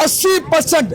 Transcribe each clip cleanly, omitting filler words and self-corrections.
80%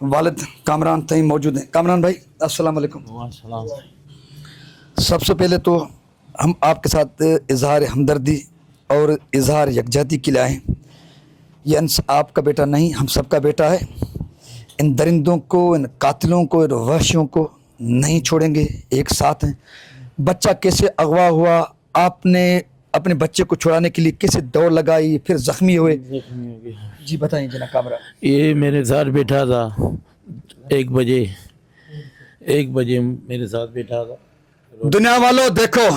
والد کامران تئیں موجود ہیں. کامران بھائی السلام علیکم. السلام. سب سے پہلے تو ہم آپ کے ساتھ اظہار ہمدردی اور اظہار یکجہتی کے لیے آئے ہیں. یہ انس آپ کا بیٹا نہیں ہم سب کا بیٹا ہے. ان درندوں کو، ان قاتلوں کو، ان وحشیوں کو نہیں چھوڑیں گے. ایک ساتھ ہیں. بچہ کیسے اغوا ہوا، آپ نے اپنے بچے کو چھڑانے کے لیے کیسے دوڑ لگائی، پھر زخمی ہوئے؟ جی بتائیں جناب کامران. یہ میرے ساتھ بیٹھا تھا 1 بجے میرے ساتھ بیٹھا تھا دنیا والوں دیکھو،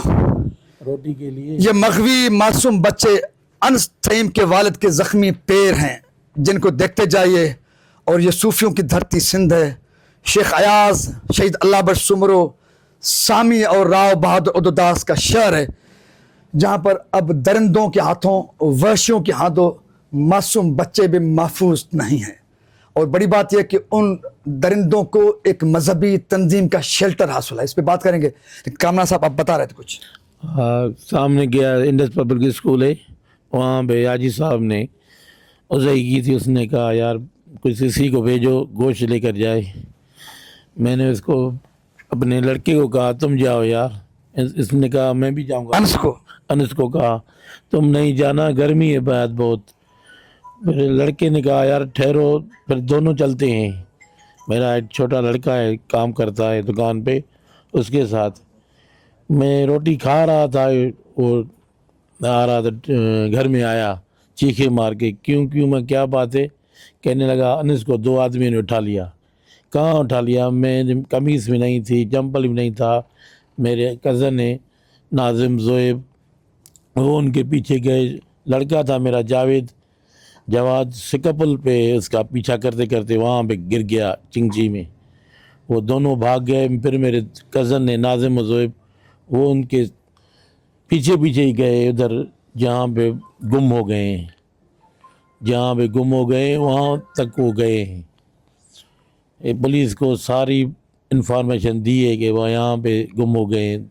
روٹی کے لیے. یہ مغوی معصوم بچے انس تھیم کے والد کے زخمی پیر ہیں جن کو دیکھتے جائیے. اور یہ صوفیوں کی دھرتی سندھ ہے. شیخ ایاز، شہید اللہ بخش سمرو، سامی اور راؤ بہادر ادوداس کا شہر ہے جہاں پر اب درندوں کے ہاتھوں، وحشیوں کے ہاتھوں معصوم بچے بھی محفوظ نہیں ہیں. اور بڑی بات یہ کہ ان درندوں کو ایک مذہبی تنظیم کا شیلٹر حاصل ہے. اس پہ بات کریں گے. کامران صاحب آپ بتا رہے تھے کچھ. سامنے گیا انڈس پبلک اسکول ہے، وہاں پہ حاجی صاحب نے ازائی کی تھی. اس نے کہا یار کسی کو بھیجو گوشت لے کر جائے. میں نے اس کو اپنے لڑکے کو کہا تم جاؤ یار. اس نے کہا میں بھی جاؤں گا. انس کو کہا تم نہیں جانا، گرمی ہے بہت. میرے لڑکے نے کہا یار ٹھہرو، پھر دونوں چلتے ہیں. میرا ایک چھوٹا لڑکا ہے، کام کرتا ہے دکان پہ، اس کے ساتھ میں روٹی کھا رہا تھا. وہ آ رہا تھا، گھر میں آیا چیخے مار کے کیوں میں کیا بات ہے. کہنے لگا انس کو 2 آدمی نے اٹھا لیا. کہاں اٹھا لیا؟ میں قمیص بھی نہیں تھی، چمپل بھی نہیں تھا. میرے کزن ہے ناظم زویب، وہ ان کے پیچھے گئے. لڑکا تھا میرا جواد سکپل پہ، اس کا پیچھا کرتے کرتے وہاں پہ گر گیا چنگچی میں. وہ دونوں بھاگ گئے. پھر میرے کزن نے ناظم و زویب، وہ ان کے پیچھے ہی گئے ادھر جہاں پہ گم ہو گئے ہیں. جہاں پہ گم ہو گئے وہاں تک وہ گئے ہیں. پولیس کو ساری انفارمیشن دی ہے کہ وہ یہاں پہ گم ہو گئے ہیں.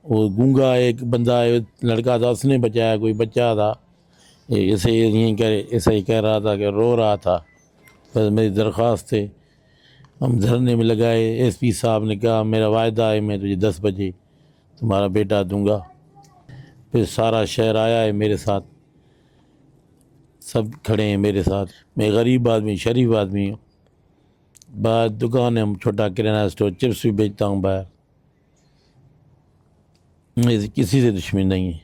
وہ گونگا ایک بندہ ہے، لڑکا تھا، اس نے بچایا. کوئی بچہ تھا ایسے ہی کہہ رہا تھا کہ رو رہا تھا. بس میری درخواست ہے. ہم دھرنے میں لگائے. ایس پی صاحب نے کہا میرا وعدہ ہے میں تجھے 10 بجے تمہارا بیٹا دوں گا. پھر سارا شہر آیا ہے میرے ساتھ، سب کھڑے ہیں میرے ساتھ. میں غریب آدمی، شریف آدمی ہوں. باہر دکان ہے، ہم چھوٹا کرانہ اسٹور، چپس بھی بیچتا ہوں باہر. مجھے کسی سے دشمن نہیں ہے.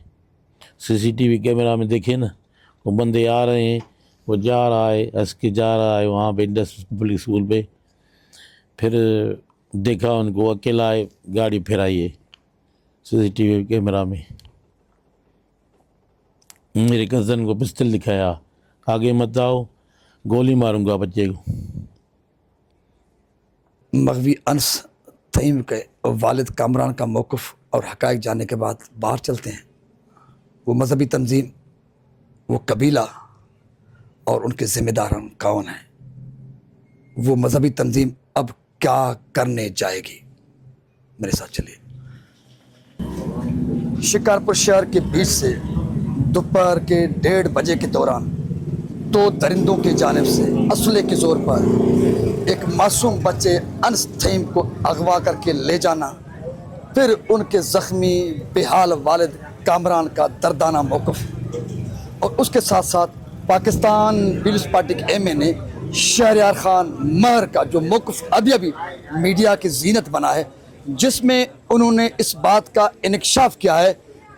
CCTV کیمرہ میں دیکھے نا، وہ بندے آ رہے ہیں، وہ جا رہا ہے، ہنس کے جا رہا ہے وہاں پہ انڈس پبلک اسکول پہ. پھر دیکھا ان کو اکیلا ہے، گاڑی پھرائی ہے CCTV کیمرہ میں. میرے کزن کو پستل دکھایا، آگے مت آؤ گولی ماروں گا بچے کو. مغوی انس تھیم کے والد کامران کا موقف اور حقائق جاننے کے بعد باہر چلتے ہیں. وہ مذہبی تنظیم، وہ قبیلہ اور ان کے ذمہ داران کون ہیں؟ وہ مذہبی تنظیم اب کیا کرنے جائے گی؟ میرے ساتھ چلیے. شکارپور شہر کے بیچ سے دوپہر کے 1:30 بجے کے دوران 2 درندوں کی جانب سے اسلحے کے زور پر ایک معصوم بچے انس تھیم کو اغوا کر کے لے جانا، پھر ان کے زخمی بحال والد کامران کا دردانہ موقف، اور اس کے ساتھ ساتھ پاکستان پیپلز پارٹی کے ایم این اے شہریار خان مہر کا جو موقف ابھی میڈیا کی زینت بنا ہے، جس میں انہوں نے اس بات کا انکشاف کیا ہے.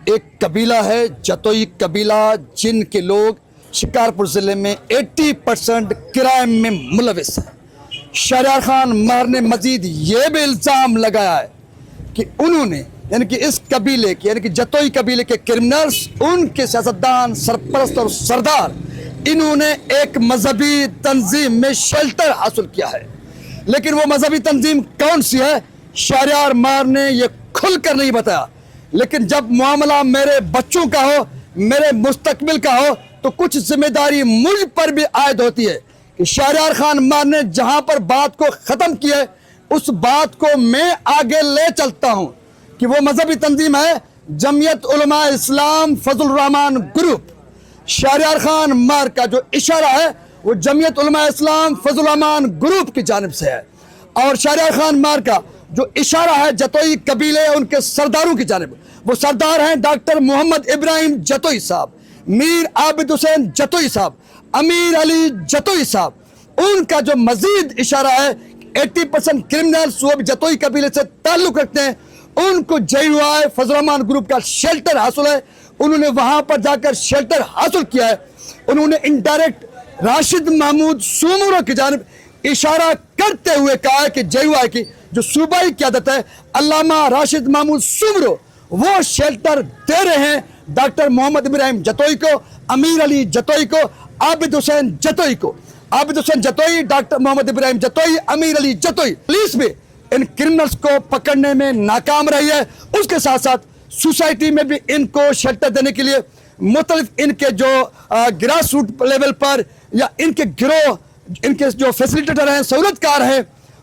ایک قبیلہ ہے جتوئی قبیلہ، جن کے لوگ شکارپور ضلع میں 80% کرائم میں ملوث ہیں. شہریار خان مہر نے مزید یہ بھی الزام لگایا ہے کہ انہوں نے یعنی کہ اس قبیلے کے یعنی کہ جتوئی قبیلے کے کرمنلز، ان کے سیاستدان، سرپرست اور سردار، انہوں نے ایک مذہبی تنظیم میں شیلٹر حاصل کیا ہے. لیکن وہ مذہبی تنظیم کون سی ہے شہریار مہر نے یہ کھل کر نہیں بتایا. لیکن جب معاملہ میرے بچوں کا ہو، میرے مستقبل کا ہو، تو کچھ ذمہ داری مجھ پر بھی عائد ہوتی ہے کہ شہریار خان مہر نے جہاں پر بات کو ختم کیا ہے، اس بات کو میں آگے لے چلتا ہوں کہ وہ مذہبی تنظیم ہے جمعیت علماء اسلام فضل الرحمان گروپ. شہریار خان مہر کا جو اشارہ ہے وہ جمعیت علماء اسلام فضل الرحمان گروپ کی جانب سے ہے، اور شہریار خان مار کا جو اشارہ ہے جتوئی قبیلے ان کے سرداروں کی جانب، وہ سردار ہیں ڈاکٹر محمد ابراہیم جتوئی صاحب، میر عابد حسین جتوئی صاحب، امیر علی جتوئی صاحب. ان کا جو مزید اشارہ ہے 80% کرمنلز وہ بھی جتوئی قبیلے سے تعلق رکھتے ہیں، ان کو JUI فضل الرحمان گروپ کا شیلٹر حاصل ہے. انہوں نے وہاں پر جا کر شیلٹر حاصل کیا ہے. انہوں نے انڈائریکٹ راشد محمود سومرو کی جانب اشارہ کرتے ہوئے کہا ہے کہ JUI کی جو صوبائی قیادت ہے علامہ راشد محمود سومرو وہ شیلٹر دے رہے ہیں ڈاکٹر محمد ابراہیم جتوئی کو، امیر علی جتوئی کو، عابد حسین جتوئی کو. عابد حسین جتوئی، ڈاکٹر محمد ابراہیم جتوئی، امیر علی جتوئی. پولیس بھی ان کرمنلز کو پکڑنے میں ناکام رہی ہے. اس کے ساتھ ساتھ سوسائٹی میں بھی ان کو شیلٹر دینے کے لیے مختلف ان کے جو گراس روٹ لیول پر یا ان کے گروہ، ان کے جو فیسیلیٹیٹر ہیں، سہولت کار ہیں،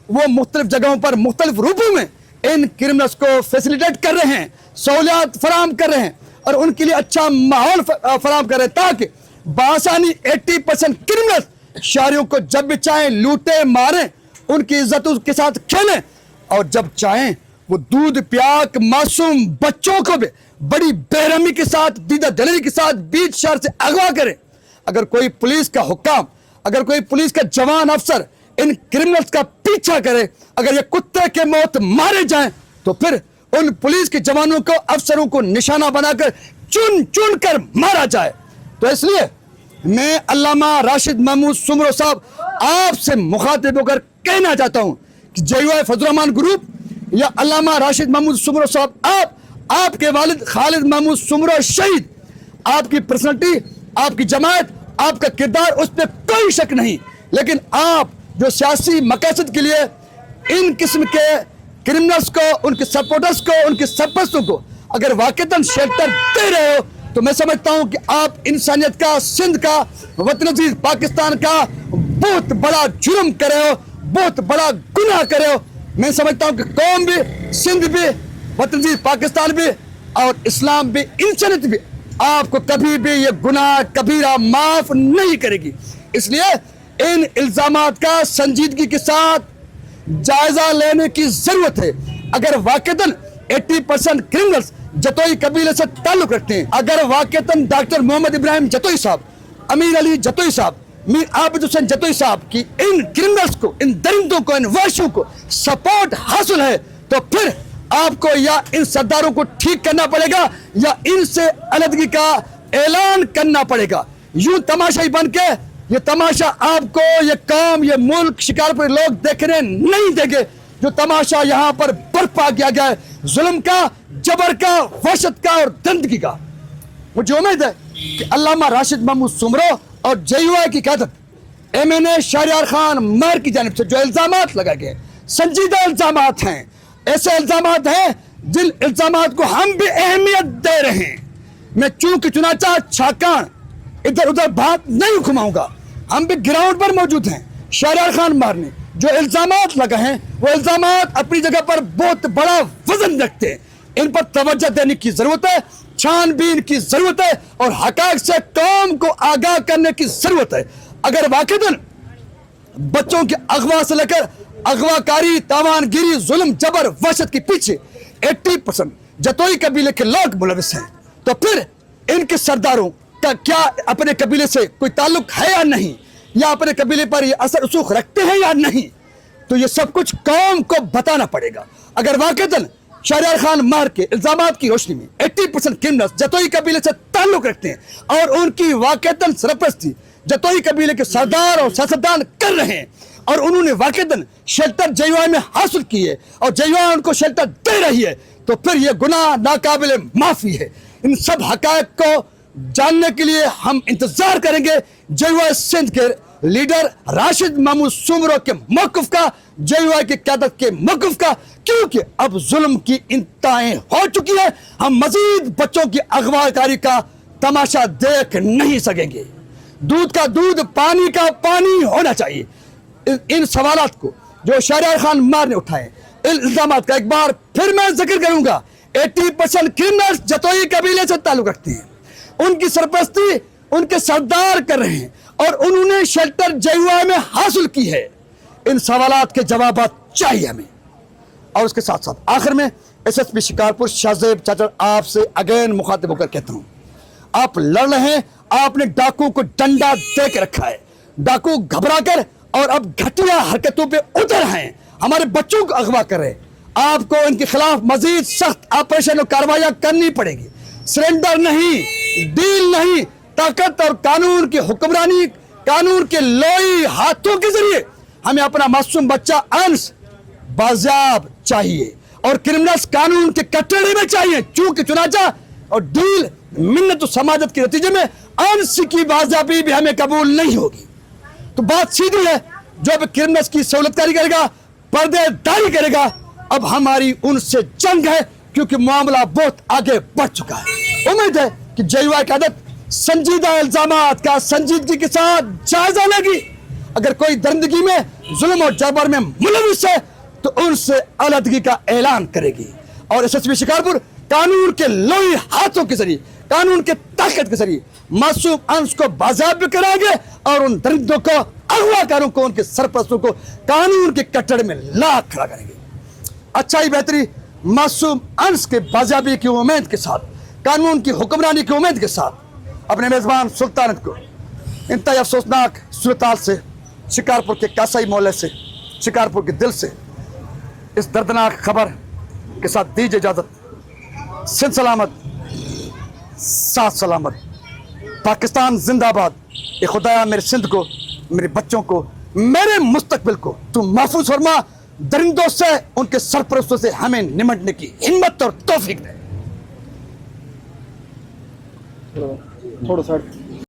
وہ مختلف جگہوں پر مختلف روپوں میں ان کرمنلز کو فیسیلیٹیٹ کر رہے ہیں، سہولیات فراہم کر رہے ہیں اور ان کے لیے اچھا ماحول فراہم کر رہے ہیں تاکہ بآسانی 80% کرمنلز شہریوں کو جب بھی چاہیں لوٹیں ماریں، ان کی عزتوں کے ساتھ کھیلیں، اور جب چاہیں وہ دودھ پیاک معصوم بچوں کو بھی بڑی بےرحمی کے ساتھ، دیدہ دلری کے ساتھ بیچ شہر سے اغوا کریں. اگر کوئی پولیس کا حکام، اگر کوئی پولیس کا جوان افسر ان کرمنلز کا پیچھا کرے، اگر یہ کتے کے موت مارے جائیں تو پھر ان پولیس کے جوانوں کو، افسروں کو نشانہ بنا کر چن چن کر مارا جائے. تو اس لیے میں علامہ راشد محمود سومرو صاحب آپ سے مخاطب ہو کر کہنا چاہتا ہوں کہ JUI فضل الرحمان گروپ یا علامہ راشد محمود سومرو صاحب، آپ کے والد خالد محمود سومرو شہید، آپ کی پرسنالٹی، آپ کی جماعت، آپ کا کردار، اس پہ کوئی شک نہیں، لیکن آپ جو سیاسی مقاصد کے لیے ان قسم کے کرمنلز کو، ان کے سپورٹرز کو، ان کے سرپرستوں کو اگر واقعتاً شیلٹر دے رہے ہو تو میں سمجھتا ہوں کہ آپ انسانیت کا، سندھ کا، وطن عزیز پاکستان کا بہت بڑا جرم کر رہے ہو، بہت بڑا گناہ کر رہے ہو. میں سمجھتا ہوں کہ قوم بھی، سندھ بھی، وطن عزیز پاکستان بھی اور اسلام بھی، انسانیت بھی آپ کو کبھی بھی یہ گناہ کبیرہ معاف نہیں کرے گی. اس لیے ان الزامات کا سنجیدگی کے ساتھ جائزہ لینے کی ضرورت ہے. اگر واقعتاً 80% کرمنلز جتوئی قبیلے سے تعلق رکھتے ہیں، اگر واقعتاً ڈاکٹر محمد ابراہیم جتوئی صاحب، امیر علی جتوئی صاحب، میر عابد حسین جتوئی صاحب کی ان کرمنلز کو، ان درندوں کو، ان وحشیوں کو سپورٹ حاصل ہے تو پھر آپ کو یا ان سرداروں کو ٹھیک کرنا پڑے گا یا ان سے علیحدگی کا اعلان کرنا پڑے گا. یوں تماشائی بن کے یہ تماشا آپ کو، یہ قوم، یہ ملک، شکارپور لوگ دیکھنے نہیں دیں گے. جو تماشا یہاں پر برپا کیا گیا ہے ظلم کا، جبر کا، وحشت کا اور درندگی کا، مجھے امید ہے کہ علامہ راشد محمود سومرو اور JUI کی قیادت MNA شہریار خان مار کی جانب سے جو الزامات لگائے گئے، سنجیدہ الزامات ہیں، ایسے الزامات ہیں جن الزامات کو ہم بھی اہمیت دے رہے ہیں. میں چونکہ چنانچہ چھاکان ادھر ادھر بات نہیں گھماؤں گا، ہم بھی گراؤنڈ پر موجود ہیں. شہریار خان مار نے جو الزامات لگائے ہیں وہ الزامات اپنی جگہ پر بہت بڑا وزن رکھتے ہیں. ان پر توجہ دینے کی ضرورت ہے، چھان بین کی ضرورت ہے اور حقائق سے قوم کو آگاہ کرنے کی ضرورت ہے. اگر واقعتاً بچوں کے اغوا سے لے کر اغوا کاری، تاوان گیری، ظلم، جبر، وحشت کے پیچھے 80% جتوئی قبیلے کے لوگ ملوث ہیں تو پھر ان کے سرداروں کا کیا اپنے قبیلے سے کوئی تعلق ہے یا نہیں، یا اپنے قبیلے پر یہ اثر رسوخ رکھتے ہیں یا نہیں، تو یہ سب کچھ قوم کو بتانا پڑے گا. اگر واقعتاً شہریار خان مار کے الزامات کی روشنی میں 80% کرمنلز جتوئی قبیلے سے تعلق رکھتے ہیں اور ان کی واقعتاً سرپرستی جتوئی قبیلے کے سردار اور سیاستدان کر رہے ہیں اور انہوں نے واقعتاً شیلٹر JUI میں حاصل کی ہے اور JUI ان کو شیلٹر دے رہی ہے تو پھر یہ گناہ ناقابل معافی ہے. ان سب حقائق کو جاننے کے لیے ہم انتظار کریں گے JUI سندھ کے لیڈر راشد محمود سومرو کے موقف کا، JUI کی قیادت کے موقف کا، کیونکہ اب ظلم کی انتہائیں ہو چکی ہے. ہم مزید بچوں کی اغوا کاری کا تماشا دیکھ نہیں سکیں گے. دودھ کا دودھ، پانی کا پانی ہونا چاہیے. ان سوالات کو جو شہریار خان مار نے اٹھائے، ان الزامات کا ایک بار پھر میں ذکر کروں گا. 80% کرمنلز جتوئی قبیلے سے تعلق رکھتے ہیں، ان کی سرپرستی ان کے سردار کر رہے ہیں اور انہوں نے شیلٹر JUI میں حاصل کی ہے؟ ان سوالات کے جوابات چاہیے ہمیں. اور اس کے ساتھ ساتھ آخر میں SSP شکارپور شاہزیب چاچا آپ سے اگین مخاطب ہو کر کہتا ہوں, آپ لڑ رہے ہیں, آپ نے ڈاکو کو ڈنڈا دے کے رکھا ہے, ڈاکو گھبرا کر اور اب گھٹیا حرکتوں پہ اتر ہیں, ہمارے بچوں کو اغوا کر رہے. آپ کو ان کے خلاف مزید سخت آپریشن اور کاروائیاں کرنی پڑے گی. سرنڈر نہیں, ڈیل نہیں, طاقت اور قانون کی حکمرانی, قانون کے لوئی ہاتھوں کے ذریعے ہمیں اپنا معصوم بچہ انس بازیاب چاہیے, اور کرمنلز قانون کے کٹڑے میں چاہیے. چونکہ چنانچہ اور ڈیل منت و سماجت کے نتیجے میں انس کی بازیابی بھی ہمیں قبول نہیں ہوگی. تو بات سیدھی ہے, جو اب کرمنلز کی سہولت کاری کرے گا, پردے داری کرے گا, اب ہماری ان سے جنگ ہے, کیونکہ معاملہ بہت آگے بڑھ چکا ہے. امید ہے کہ JUI کی عدالت سنجیدہ الزامات کا سنجیدگی کے ساتھ جائزہ لے گی. اگر کوئی درندگی میں, ظلم اور جبر میں ملوث ہے تو ان سے علیحدگی کا اعلان کرے گی. اور SSP شکارپور قانون کے لوئی ہاتھوں کے ذریعے, قانون کے طاقت کے ذریعے معصوم انس کو بازیاب کرائیں گے, اور ان درندوں کو, اغوا کاروں کو, ان کے سرپرستوں کو قانون کے کٹڑے میں لا کھڑا کریں گے. اچھائی بہتری معصوم انس کے بازیابی کی امید کے ساتھ, قانون کی حکمرانی کی امید کے ساتھ, اپنے میزبان سلطانت کو انتہائی افسوسناک صورتحال سے, شکارپور کے کاسائی محلے سے, شکارپور کے دل سے اس دردناک خبر کے ساتھ دیجیے اجازت. سندھ سلامت, ساتھ سلامت. پاکستان زندہ باد. اے خدایا میرے سندھ کو, میرے بچوں کو, میرے مستقبل کو تو محفوظ فرما. درندوں سے, ان کے سرپرستوں سے ہمیں نمٹنے کی ہمت اور توفیق دے. تھوڑا سا